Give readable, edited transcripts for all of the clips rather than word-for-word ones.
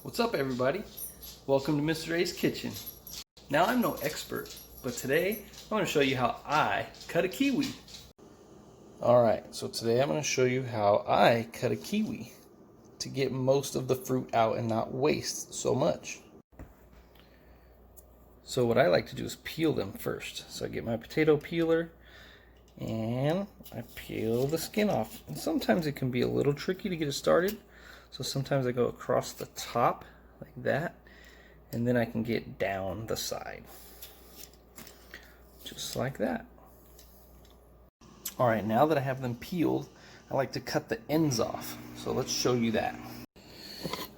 What's up, everybody? Welcome to Mr. A's Kitchen. Now, I'm no expert, but today I'm going to show you how I cut a kiwi. Alright, so today I'm going to show you how I cut a kiwi to get most of the fruit out and not waste so much. So what I like to do is peel them first. So I get my potato peeler and I peel the skin off. And sometimes it can be a little tricky to get it started. So sometimes I go across the top like that, and then I can get down the side. Just like that. Alright, now that I have them peeled, I like to cut the ends off. So let's show you that.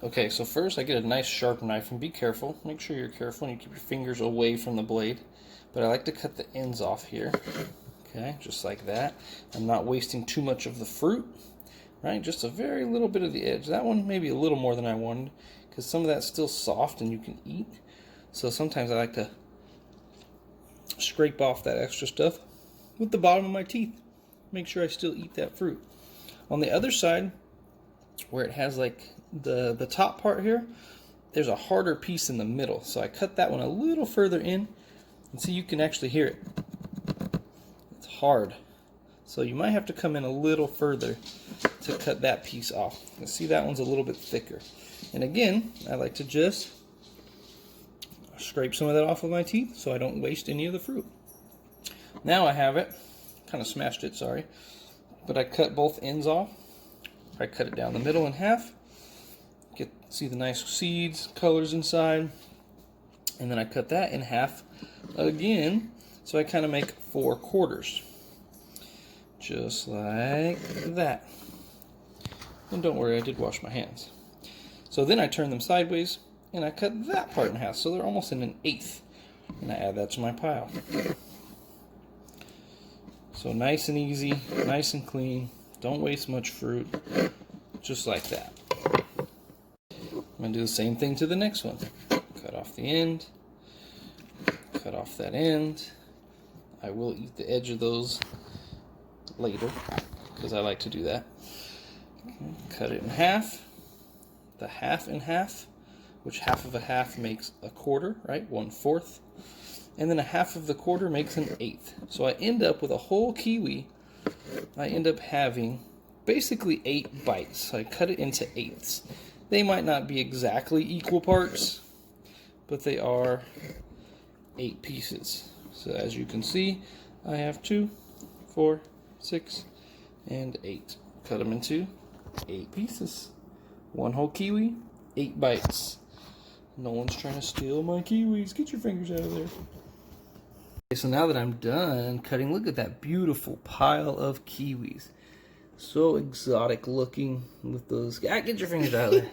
Okay, so first I get a nice sharp knife, and be careful. Make sure you're careful and you keep your fingers away from the blade. But I like to cut the ends off here. Okay, just like that. I'm not wasting too much of the fruit. Right, just a very little bit of the edge. That one maybe a little more than I wanted, because some of that's still soft and you can eat. So sometimes I like to scrape off that extra stuff with the bottom of my teeth. Make sure I still eat that fruit. On the other side, where it has like the top part here, there's a harder piece in the middle. So I cut that one a little further in, and see, you can actually hear it. It's hard. So you might have to come in a little further to cut that piece off. You see, that one's a little bit thicker. And again, I like to just scrape some of that off with my teeth so I don't waste any of the fruit. Now I have it, kind of smashed it, sorry, but I cut both ends off. I cut it down the middle in half. See the nice seeds, colors inside. And then I cut that in half again, so I kind of make 4 quarters. Just like that. And don't worry, I did wash my hands. So then I turn them sideways and I cut that part in half, so they're almost in an eighth. And I add that to my pile. So nice and easy, nice and clean. Don't waste much fruit. Just like that. I'm going to do the same thing to the next one. Cut off the end. Cut off that end. I will eat the edge of those later, because I like to do that. Okay, cut it in half, the half in half, which half of a half makes a quarter, right? 1/4, and then a half of the quarter makes an eighth. So I end up with a whole kiwi. I end up having basically 8 bites. So I cut it into eighths. They might not be exactly equal parts, but they are 8 pieces. So as you can see, I have 2, 4, 6, and 8. Cut them into 8 pieces. 1 whole kiwi, 8 bites. No one's trying to steal my kiwis. Get your fingers out of there. Okay, so now that I'm done cutting, look at that beautiful pile of kiwis. So exotic looking with those. Get your fingers out of there.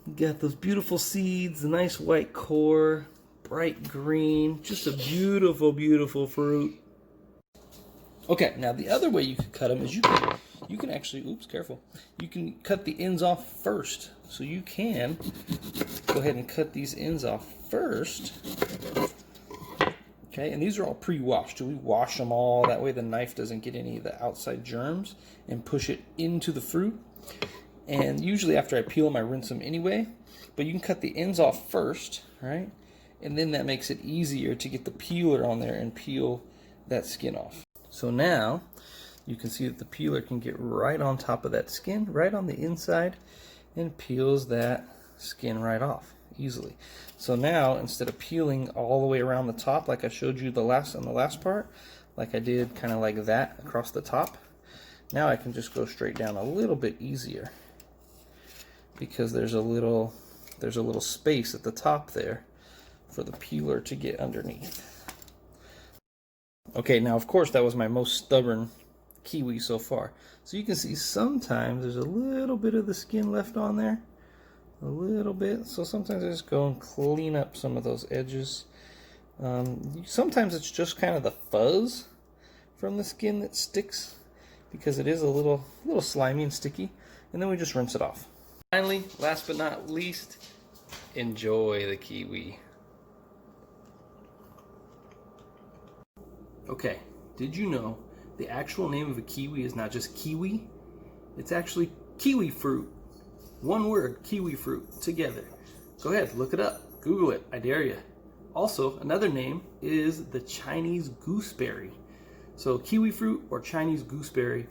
You got those beautiful seeds, the nice white core, bright green. Just a beautiful, beautiful fruit. Okay, now the other way you can cut them is you can actually, oops, careful. You can cut the ends off first. So you can go ahead and cut these ends off first. Okay, and these are all pre-washed. We wash them all, that way the knife doesn't get any of the outside germs and push it into the fruit. And usually after I peel them, I rinse them anyway. But you can cut the ends off first, right? And then that makes it easier to get the peeler on there and peel that skin off. So now you can see that the peeler can get right on top of that skin, right on the inside, and peels that skin right off easily. So now, instead of peeling all the way around the top like I showed you on the last part, like I did kind of like that across the top, now I can just go straight down a little bit easier, because there's a little space at the top there for the peeler to get underneath. Okay, now of course that was my most stubborn kiwi so far. So you can see sometimes there's a little bit of the skin left on there. A little bit. So sometimes I just go and clean up some of those edges. Sometimes it's just kind of the fuzz from the skin that sticks, because it is a little slimy and sticky. And then we just rinse it off. Finally, last but not least, enjoy the kiwi. Okay, did you know the actual name of a kiwi is not just kiwi? It's actually kiwifruit. One word, kiwi fruit, together. Go ahead, look it up. Google it, I dare you. Also, another name is the Chinese gooseberry. So kiwi fruit or Chinese gooseberry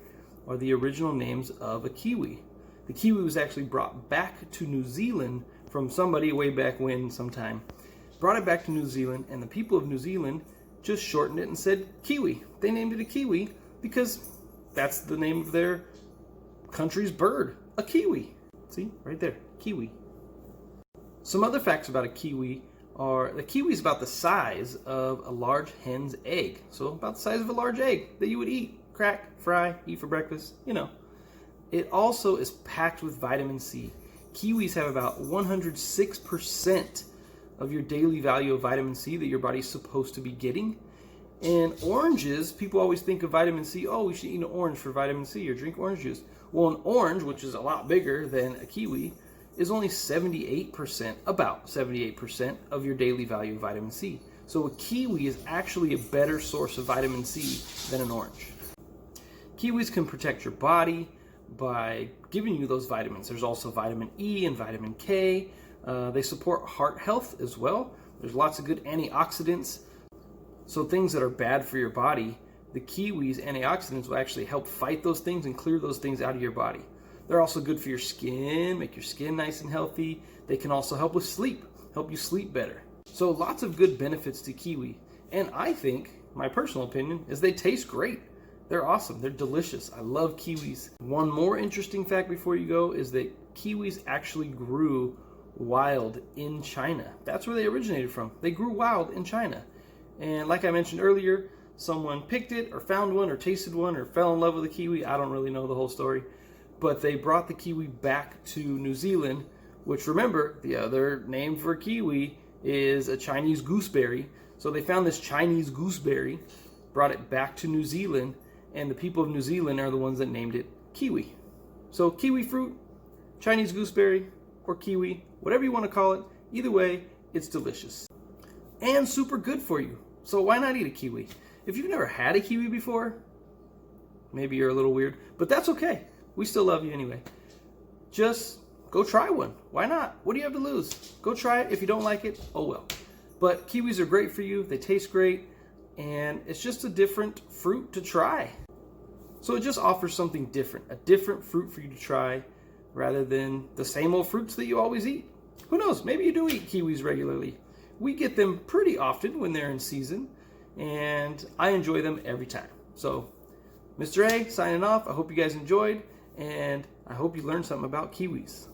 are the original names of a kiwi. The kiwi was actually brought back to New Zealand from somebody way back when sometime. Brought it back to New Zealand, and the people of New Zealand just shortened it and said kiwi. They named it a kiwi because that's the name of their country's bird, a kiwi. See, right there, kiwi. Some other facts about a kiwi are the kiwi is about the size of a large hen's egg. So about the size of a large egg that you would eat, crack, fry, eat for breakfast, you know. It also is packed with vitamin C. Kiwis have about 106% of your daily value of vitamin C that your body's supposed to be getting. And oranges, people always think of vitamin C, oh, we should eat an orange for vitamin C or drink orange juice. Well, an orange, which is a lot bigger than a kiwi, is only 78%, about 78% of your daily value of vitamin C. So a kiwi is actually a better source of vitamin C than an orange. Kiwis can protect your body by giving you those vitamins. There's also vitamin E and vitamin K. They support heart health as well. There's lots of good antioxidants. So things that are bad for your body, the kiwi's antioxidants will actually help fight those things and clear those things out of your body. They're also good for your skin, make your skin nice and healthy. They can also help with sleep, help you sleep better. So lots of good benefits to kiwi. And I think, my personal opinion, is they taste great. They're awesome, they're delicious. I love kiwis. One more interesting fact before you go is that kiwis actually grew wild in China. That's where they originated from. They grew wild in China. And like I mentioned earlier, someone picked it or found one or tasted one or fell in love with a kiwi. I don't really know the whole story. But they brought the kiwi back to New Zealand, which, remember, the other name for kiwi is a Chinese gooseberry. So they found this Chinese gooseberry, brought it back to New Zealand, and the people of New Zealand are the ones that named it kiwi. So kiwi fruit, Chinese gooseberry, or kiwi, whatever you want to call it, either way, it's delicious. And super good for you. So why not eat a kiwi? If you've never had a kiwi before, maybe you're a little weird, but that's okay. We still love you anyway. Just go try one. Why not? What do you have to lose? Go try it. If you don't like it, oh well. But kiwis are great for you. They taste great. And it's just a different fruit to try. So it just offers something different. A different fruit for you to try rather than the same old fruits that you always eat. Who knows? Maybe you do eat kiwis regularly. We get them pretty often when they're in season. And I enjoy them every time. So Mr. A signing off. I hope you guys enjoyed. And I hope you learned something about kiwis.